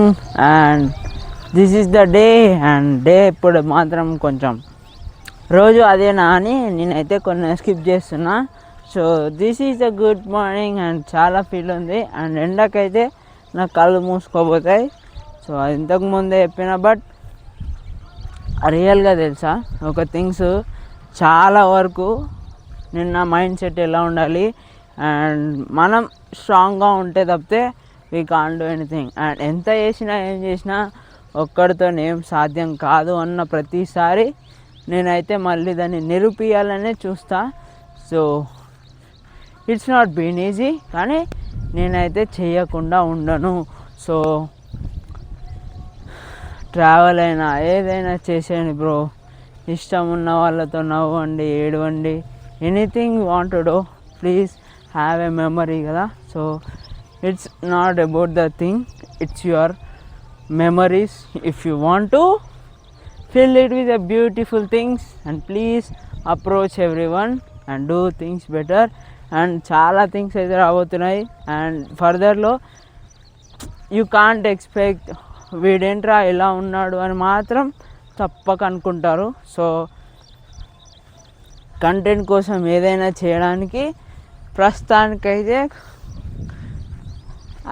Morning and this is the day. And day ఇప్పుడు మాత్రం కొంచెం రోజు అదేనా అని నేనైతే కొన్ని స్కిప్ చేస్తున్నా. So this is a good morning and చాలా ఫీల్ ఉంది. అండ్ ఎండకైతే నా కళ్ళు మూసుకోపోతాయి. సో అది ఇంతకుముందే చెప్పిన, బట్ రియల్గా తెలుసా ఒక థింగ్స్ చాలా వరకు నిన్న మైండ్ సెట్ ఎలా ఉండాలి అండ్ మనం స్ట్రాంగ్గా ఉంటే తప్పితే we can't do anything. And ఎంత చేసినా ఏం చేసినా ఒక్కడితో ఏం సాధ్యం కాదు అన్న ప్రతిసారి నేనైతే మళ్ళీ దాన్ని నిరూపించాలనే చూస్తా. So it's not been easy, కానీ నేనైతే చేయకుండా ఉండను. సో ట్రావెల్ అయినా ఏదైనా చేసేయండి బ్రో, ఇష్టం ఉన్న వాళ్ళతో నవ్వండి, ఏడవండి, anything want to do, please have a memory కదా. So it's not about the thing, it's your memories. If you want to fill it with a beautiful things and please approach everyone and do things better. and చాలా things అయితే రాబోతున్నాయి. And ఫర్దర్లో you can't expect వీడేంట్రా ఇలా ఉన్నాడు అని మాత్రం తప్పక అనుకుంటారు. So content కోసం ఏదైనా చేయడానికి ప్రస్తుతానికైతే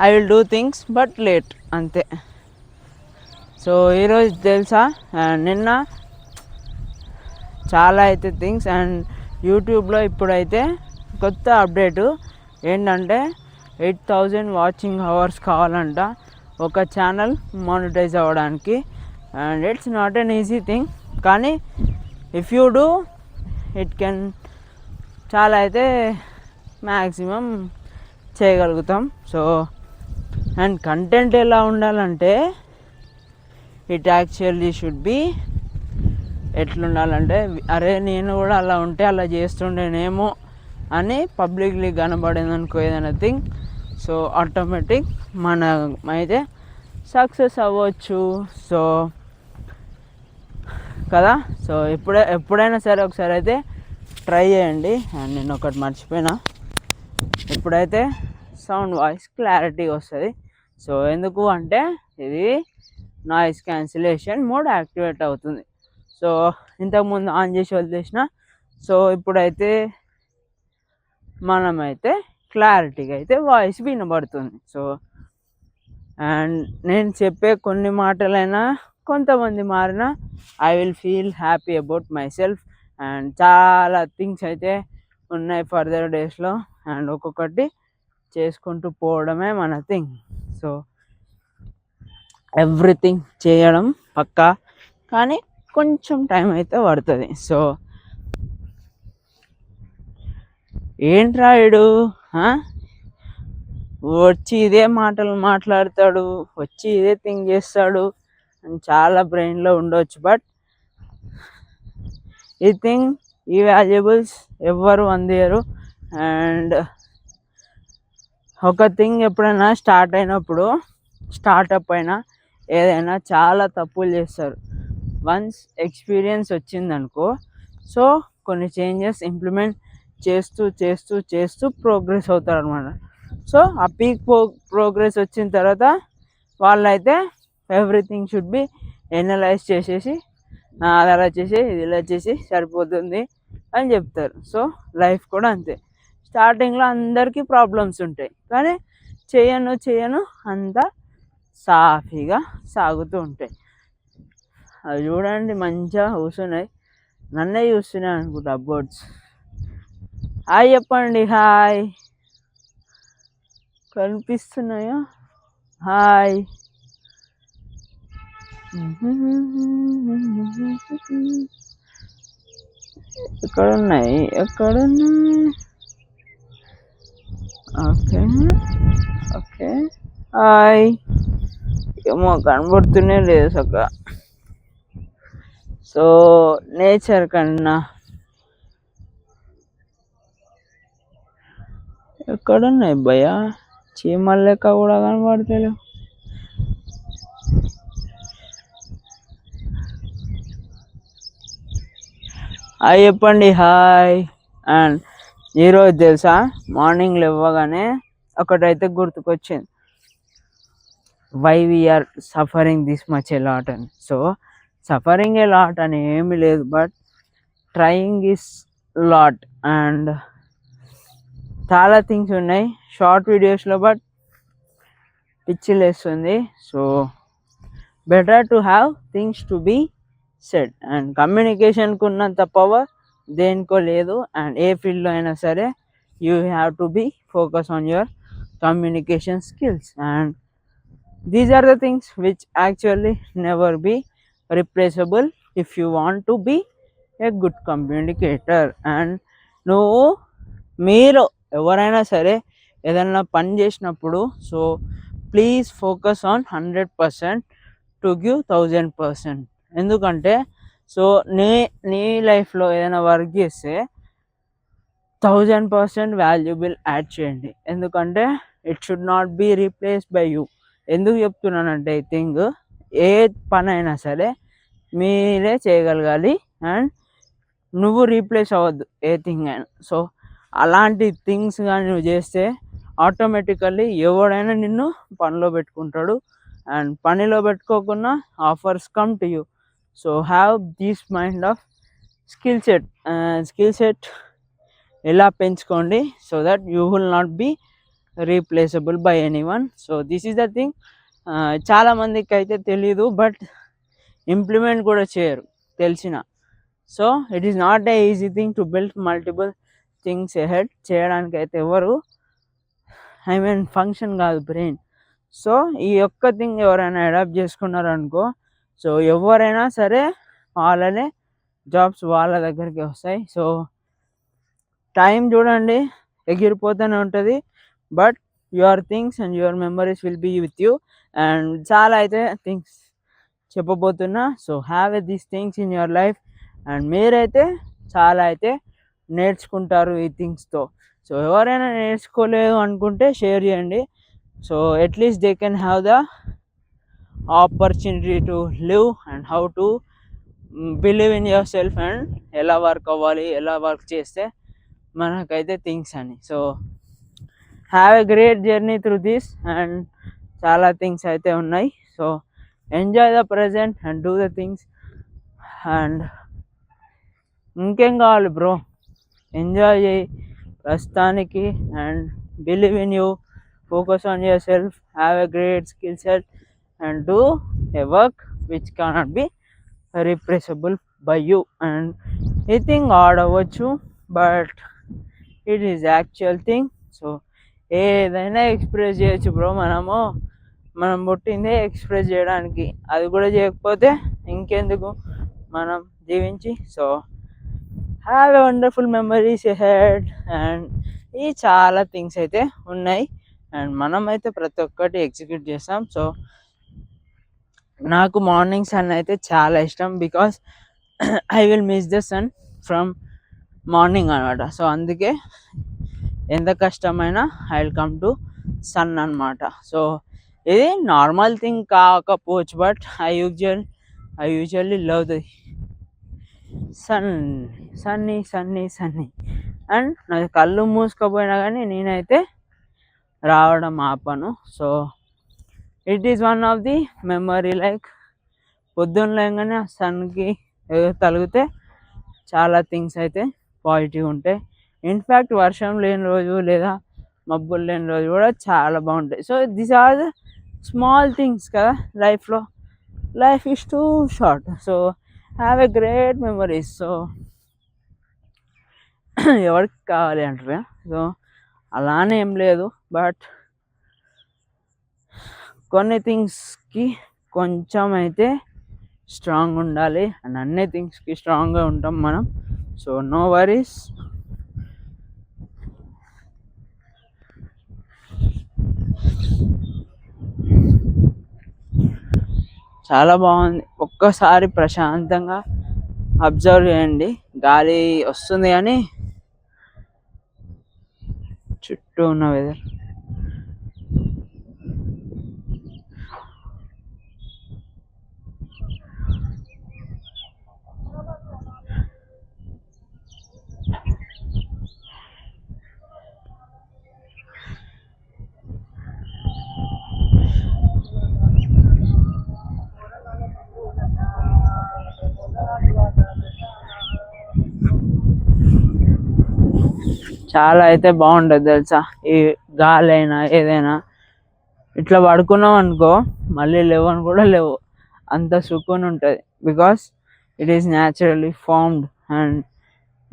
I will do things but late అంతే. సో ఈరోజు తెలుసా నిన్న చాలా అయితే థింగ్స్. అండ్ యూట్యూబ్లో ఇప్పుడైతే కొత్త అప్డేటు ఏంటంటే 8,000 వాచింగ్ అవర్స్ కావాలంట ఒక ఛానల్ మానిటైజ్ అవ్వడానికి. And it's not an easy thing, కానీ if you do it can చాలా అయితే మ్యాక్సిమం చేయగలుగుతాం. సో అండ్ కంటెంట్ ఎలా ఉండాలంటే ఇట్ యాక్చువల్లీ షుడ్ బి ఎట్లుండాలంటే, అరే నేను కూడా అలా ఉంటే అలా చేస్తుండేనేమో అని పబ్లిక్లీ కనబడింది అనుకో ఏదైనా థింగ్, సో ఆటోమేటిక్ మనం అయితే సక్సెస్ అవ్వచ్చు. సో కదా, సో ఎప్పుడైనా సరే ఒకసారి అయితే ట్రై చేయండి. అండ్ నేను ఒకటి మర్చిపోయినా, ఇప్పుడైతే సౌండ్ వాయిస్ క్లారిటీ వస్తుంది. సో ఎందుకు అంటే ఇది నాయిస్ క్యాన్సిలేషన్ మోడ్ యాక్టివేట్ అవుతుంది. సో ఇంతకుముందు ఆన్ చేసి వదిలేసిన, సో ఇప్పుడైతే మనమైతే క్లారిటీగా అయితే వాయిస్ వినబడుతుంది. సో అండ్ నేను చెప్పే కొన్ని మాటలైనా కొంతమంది మారినా I will feel happy about my self. And చాలా థింగ్స్ అయితే ఉన్నాయి ఫర్దర్ డేస్లో, అండ్ ఒక్కొక్కటి చేసుకుంటూ పోవడమే మన థింగ్. సో ఎవ్రీథింగ్ చేయడం పక్కా, కానీ కొంచెం టైం అయితే పడుతుంది. సో ఏంట్రా వీడు వచ్చి ఇదే మాటలు మాట్లాడతాడు, వచ్చి ఇదే థింగ్ చేస్తాడు అని చాలా బ్రెయిన్లో ఉండవచ్చు. బట్ ఈ థింగ్, ఈ వాల్యుబుల్స్ ఎవ్వరు అందియరు. అండ్ ఒక థింగ్ ఎప్పుడైనా స్టార్ట్ అయినప్పుడు, స్టార్టప్ అయినా ఏదైనా చాలా తప్పులు చేస్తారు. వన్స్ ఎక్స్పీరియన్స్ వచ్చిందనుకో, సో కొన్ని చేంజెస్ ఇంప్లిమెంట్ చేస్తూ చేస్తూ చేస్తూ ప్రోగ్రెస్ అవుతారు అనమాట. సో ఆ పీక్ ప్రోగ్రెస్ వచ్చిన తర్వాత వాళ్ళైతే ఎవ్రీథింగ్ షుడ్ బి ఎనలైజ్ చేసేసి అది అలా చేసి ఇది ఇలా చేసి సరిపోతుంది అని చెప్తారు. సో లైఫ్ కూడా అంతే, స్టార్టింగ్లో అందరికీ ప్రాబ్లమ్స్ ఉంటాయి, కానీ చేయను అంతా సాఫీగా సాగుతూ ఉంటాయి. అవి చూడండి మంచిగా కూర్చున్నాయి, నన్నే చూస్తున్నాయి అనుకుంటా బర్డ్స్. హాయ్ చెప్పండి, హాయ్ కనిపిస్తున్నాయా? హాయ్. ఎక్కడున్నాయి? Okay okay, hi. ఏమో కనబడుతూనే లేదు చక్కగా. సో నేచర్ కన్నా ఎక్కడున్నాయి భయ? చీమల లెక్క కూడా కనబడతలేవు. హాయ్ చెప్పండి, హాయ్. అండ్ ఈరోజు తెలుసా మార్నింగ్ లేవగానే ఒకటైతే గుర్తుకొచ్చింది. Why we are suffering this much a lot అని. సో సఫరింగ్ ఏ లాట్ అని ఏమీ లేదు, but trying is lot. And చాలా థింగ్స్ ఉన్నాయి షార్ట్ వీడియోస్లో, బట్ పిచ్చిలేస్తుంది. So better to have things to be said. And కమ్యూనికేషన్కి ఉన్నంత పవర్ దేనికో లేదు. అండ్ ఏ ఫీల్డ్లో అయినా సరే you have to be focus on your communication skills, and these are the things which actually never be replaceable if you want to be a good communicator. And నువ్వు మీరు ఎవరైనా సరే ఏదైనా పని చేసినప్పుడు so please focus on 100% to give 1000%. ఎందుకంటే so నీ లైఫ్లో ఏదైనా వర్క్ చేస్తే 1000% వాల్యుబుల్ యాడ్ చేయండి. ఎందుకంటే it should not be replaced by you. ఎందుకు చెప్తున్నానంటే ఐ థింక్ ఏ పని అయినా సరే మీరే చేయగలగాలి అండ్ నువ్వు రీప్లేస్ అవ్వద్దు ఏ థింగ్ అయినా. సో అలాంటి థింగ్స్ కానీ నువ్వు చేస్తే ఆటోమేటికల్లీ ఎవడైనా నిన్ను పనిలో పెట్టుకుంటాడు. అండ్ పనిలో పెట్టుకోకుండా offers come to you. So have this mind of skill set ఎలా పెంచుకోండి so that you will not be replaceable by anyone. So this is the thing. చాలామందికి అయితే తెలీదు, బట్ ఇంప్లిమెంట్ కూడా చేయరు తెలిసిన. So it is not a easy thing to build multiple things ahead. చేయడానికి అయితే ఎవరు ఫంక్షన్ కాదు బ్రెయిన్. సో ఈ ఒక్క థింగ్ ఎవరైనా అడాప్ట్ చేసుకున్నారనుకో సో ఎవరైనా సరే వాళ్ళనే జాబ్స్ వాళ్ళ దగ్గరికి వస్తాయి. సో టైం చూడండి ఎగిరిపోతూనే ఉంటుంది, but your things and your memories will be with you. And చాలా అయితే థింగ్స్ చెప్పబోతున్నా. So have these things in your life. And మీరైతే చాలా అయితే నేర్చుకుంటారు ఈ థింగ్స్తో. సో ఎవరైనా నేర్చుకోలేదు అనుకుంటే షేర్ చేయండి. So at least they can have the opportunity to live and how to believe in your self and ఎలా వర్క్ అవ్వాలి, ఎలా వర్క్ చేస్తే మనకైతే థింగ్స్ అని. So have a great journey through this. And చాలా థింగ్స్ అయితే ఉన్నాయి. So enjoy the present and do the things. And ఇంకేం కావాలి బ్రో, ఎంజాయ్ చేయి ప్రస్తుతానికి. And believe in you, focus on your self, have a great skill set and do a work which cannot be replaceable by you. And ఈ thing add అవ్వచ్చు, but it is actual thing. So ఏదైనా express చేయొచ్చు bro. మనం పుట్టిందే express చేయడానికి. అది కూడా చేయకపోతే ఇంకెందుకు మనం జీవించి. So have a wonderful memories ahead. And ఈ చాలా థింగ్స్ అయితే ఉన్నాయి అండ్ మనం అయితే ప్రతి ఒక్కటి ఎగ్జిక్యూట్ చేస్తాం. సో నాకు మార్నింగ్ సన్ అయితే చాలా ఇష్టం, because I will miss the sun from morning అనమాట. సో అందుకే ఎంత కష్టమైనా I will come to sun అనమాట. సో ఇది నార్మల్ థింగ్ కాకపోవచ్చు, but I usually love the sunny. And నా కళ్ళు మూసుకపోయినా కానీ నేనైతే రావడం ఆపను. So it is one of the memory. Like పొద్దున్న లేగానే సన్కి తగిలితే చాలా థింగ్స్ అయితే పాజిటివ్ ఉంటాయి. ఇన్ఫ్యాక్ట్ వర్షం లేని రోజు లేదా మబ్బులు లేని రోజు కూడా చాలా బాగుంటాయి. So these are the small things కదా లైఫ్లో. Life is too short. So have a great memories. So ఎవరికి కావాలి అంటారా? సో అలానే ఏం లేదు, బట్ కొన్ని థింగ్స్కి కొంచెం అయితే స్ట్రాంగ్ ఉండాలి అండ్ అన్ని థింగ్స్కి స్ట్రాంగ్గా ఉంటాం మనం. So no worries. చాలా బాగుంది. ఒక్కసారి ప్రశాంతంగా అబ్జర్వ్ చేయండి. గాలి వస్తుంది కానీ చుట్టూ ఉన్న వెదర్ చాలా అయితే బాగుంటుంది తెలుసా. ఈ గాలి అయినా ఏదైనా ఇట్లా పడుకున్నాం అనుకో మళ్ళీ లేవని కూడా లేవు, అంత సుకూన్ ఉంటుంది. Because it is naturally formed. And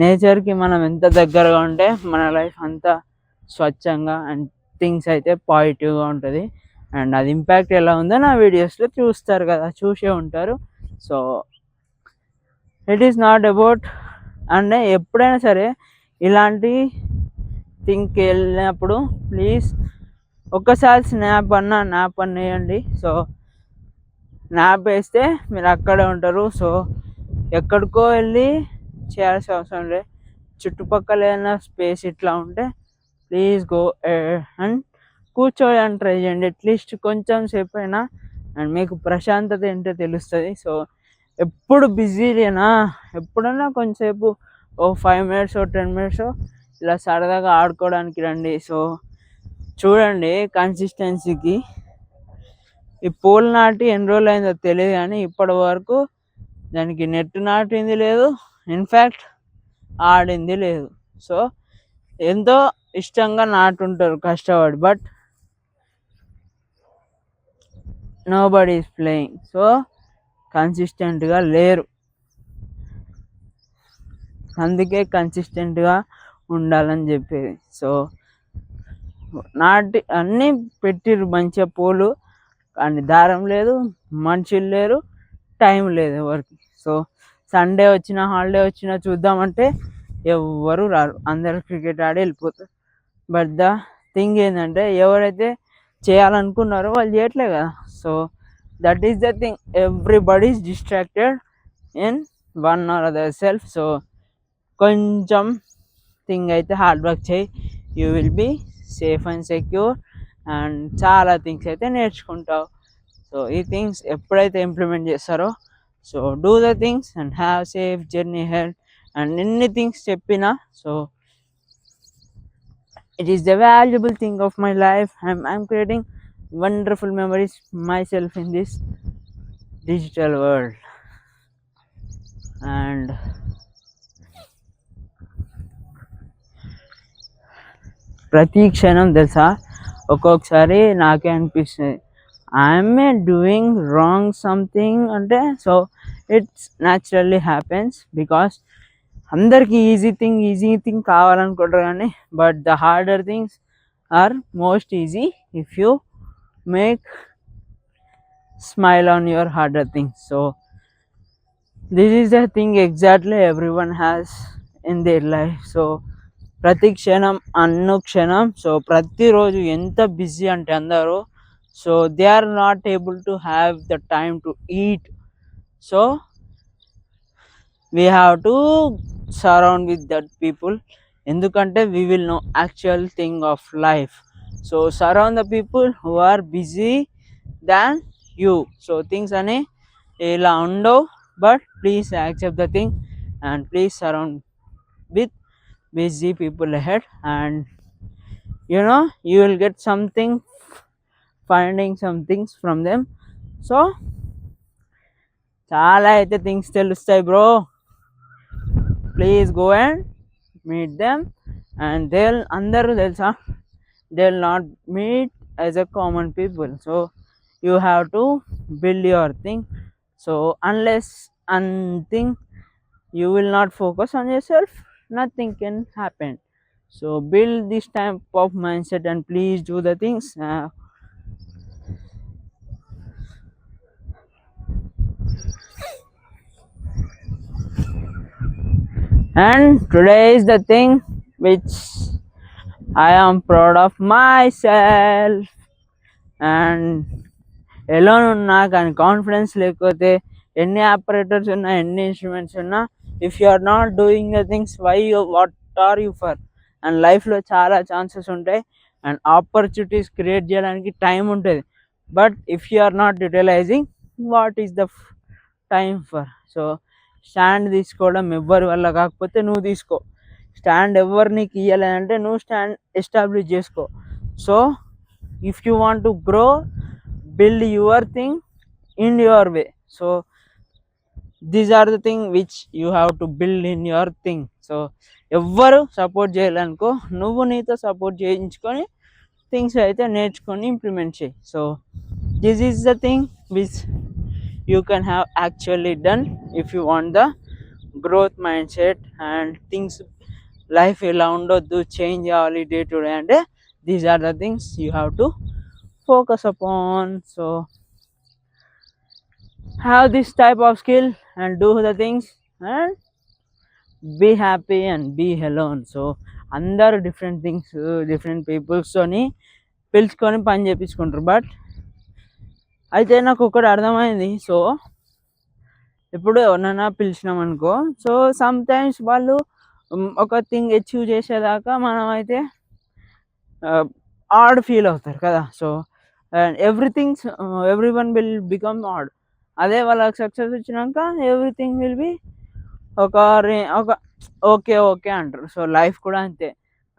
నేచర్కి మనం ఎంత దగ్గరగా ఉంటే మన లైఫ్ అంత స్వచ్ఛంగా అండ్ థింగ్స్ అయితే పాజిటివ్గా ఉంటుంది. అండ్ అది ఇంపాక్ట్ ఎలా ఉందో నా వీడియోస్లో చూస్తారు కదా, చూసే ఉంటారు. So it is not about, అంటే ఎప్పుడైనా సరే ఇలాంటి థింగ్కి వెళ్ళినప్పుడు ప్లీజ్ ఒక్కసారి స్నాప్ అన్న వేయండి. సో స్నాప్ వేస్తే మీరు అక్కడే ఉంటారు. సో ఎక్కడికో వెళ్ళి చేయాల్సిన అవసరం లేదు. చుట్టుపక్కల ఏదైనా స్పేస్ ఇట్లా ఉంటే ప్లీజ్ గో అండ్ కూర్చోడానికి ట్రై చేయండి, అట్లీస్ట్ కొంచెం సేపు అయినా. అండ్ మీకు ప్రశాంతత ఏంటో తెలుస్తుంది. సో ఎప్పుడు బిజీనా, ఎప్పుడన్నా కొంచెంసేపు ఓ 5 minutes 10 minutes ఇలా సరదాగా ఆడుకోవడానికి రండి. సో చూడండి కన్సిస్టెన్సీకి. ఈ పూల నాటి ఎన్ని రోజులు అయిందో తెలియదు కానీ ఇప్పటి వరకు దానికి నెట్ నాటింది లేదు, ఇన్ఫ్యాక్ట్ ఆడింది లేదు. సో ఎంతో ఇష్టంగా నాటుంటారు కష్టపడి, but nobody is playing. So కన్సిస్టెంట్గా లేరు, అందుకే కన్సిస్టెంట్గా ఉండాలని చెప్పేది. సో నాటి అన్నీ పెట్టిర్రు మంచిగా పూలు, కానీ దారం లేదు, మనుషులు లేరు, టైం లేదు ఎవరికి. సో సండే వచ్చినా హాలిడే వచ్చినా చూద్దామంటే ఎవ్వరు రారు, అందరు క్రికెట్ ఆడి వెళ్ళిపోతారు. బట్ ద థింగ్ ఏంటంటే ఎవరైతే చేయాలనుకున్నారో వాళ్ళు చేయట్లే కదా. So that is the thing, everybody is distracted in one or other self. So కొంచెం థింగ్ అయితే హార్డ్ వర్క్ చేయి, you will be safe and secure and చాలా థింగ్స్ అయితే నేర్చుకుంటావు. సో ఈ థింగ్స్ ఎప్పుడైతే ఇంప్లిమెంట్ చేస్తారో, so do the things and have safe journey head. And ఎన్ని థింగ్స్ చెప్పినా, so it is the valuable thing of my life. I'm creating wonderful memories myself in this digital world. And ప్రతి క్షణం తెలుసా ఒక్కొక్కసారి నాకే అనిపిస్తుంది I'm doing wrong something అంటే. So it's naturally happens because అందరికీ ఈజీ థింగ్ కావాలనుకుంటారు కానీ, but the harder things are most easy if you make smile on your harder things. So this is the thing exactly every one has in their life. So ప్రతి క్షణం అనుక్షణం, so ప్రతిరోజు ఎంత busy అంటే అందరూ, so they are not able to have the time to eat. So we have to surround with that people, ఎందుకంటే we will know actual thing of life. So surround the people who are busy than you. So things అని ఇలా ఉండవు, but please accept the thing and please surround with busy people ahead, and you know you will get something, finding some things from them. So చాలా అయితే things తెలుస్తాయి bro, please go and meet them. And they అందరూ తెలుసా they will not meet as a common people. So you have to build your thing. So unless thing you will not focus on yourself, nothing can happen. So build this type of mindset and please do the things. And today is the thing which I am proud of myself. And alone ఉన్నా కానీ confidence లేకపోతే ఎన్ని operators ఉన్నా ఎన్ని instruments ఉన్నా, if you are not doing the things what are you for. And లైఫ్లో చాలా chances ఉంటాయి అండ్ ఆపర్చునిటీస్ క్రియేట్ చేయడానికి టైం ఉంటుంది, but if you are not utilising what is the time for. So stand తీసుకోవడం ఎవ్వరి వల్ల కాకపోతే నువ్వు తీసుకో. స్టాండ్ ఎవరు నీకు ఇవ్వలేదంటే నువ్వు స్టాండ్ ఎస్టాబ్లిష్ చేసుకో. So if you want to grow, build your thing in your way. So these are the thing which you have to build in your thing. So ఎవ్వరు సపోర్ట్ చేయాలనుకో, నువ్వు నీతో సపోర్ట్ చేయించుకొని things అయితే నేర్చుకొని implement చేయి. So this is the thing which you can have actually done if you want the growth mind set and things. Life ఎలా ఉండొద్దు, చేంజ్ అవ్వాలి డే టు డే అంటే these are the things you have to focus upon. So have this type of skill and do the things and be happy and be alone. So అందరు different things different పీపుల్స్తోని పిలుచుకొని పని చేయించుకుంటారు. But అయితే నాకు ఒకటి అర్థమైంది. So ఇప్పుడు ఎవరినైనా పిలిచినాం అనుకో, సో సమ్ టైమ్స్ వాళ్ళు ఒక థింగ్ అచీవ్ చేసేదాకా మనం అయితే ఆడ్ ఫీల్ అవుతారు కదా. So and every one will become odd. అదే వాళ్ళకి సక్సెస్ వచ్చినాక ఎవ్రీథింగ్ విల్ బి ఒక ఓకే ఓకే అంటారు. సో లైఫ్ కూడా అంతే,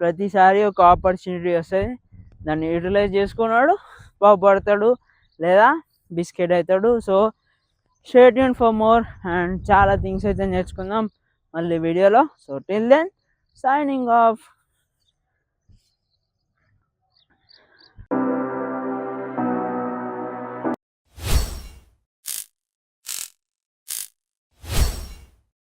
ప్రతిసారి ఒక ఆపర్చునిటీ వస్తుంది, దాన్ని యూటిలైజ్ చేసుకున్నాడు బాగుపడతాడు లేదా బిస్కెట్ అవుతాడు. So stay tune for more and చాలా థింగ్స్ అయితే నేర్చుకుందాం మళ్ళీ వీడియోలో. So till then signing of.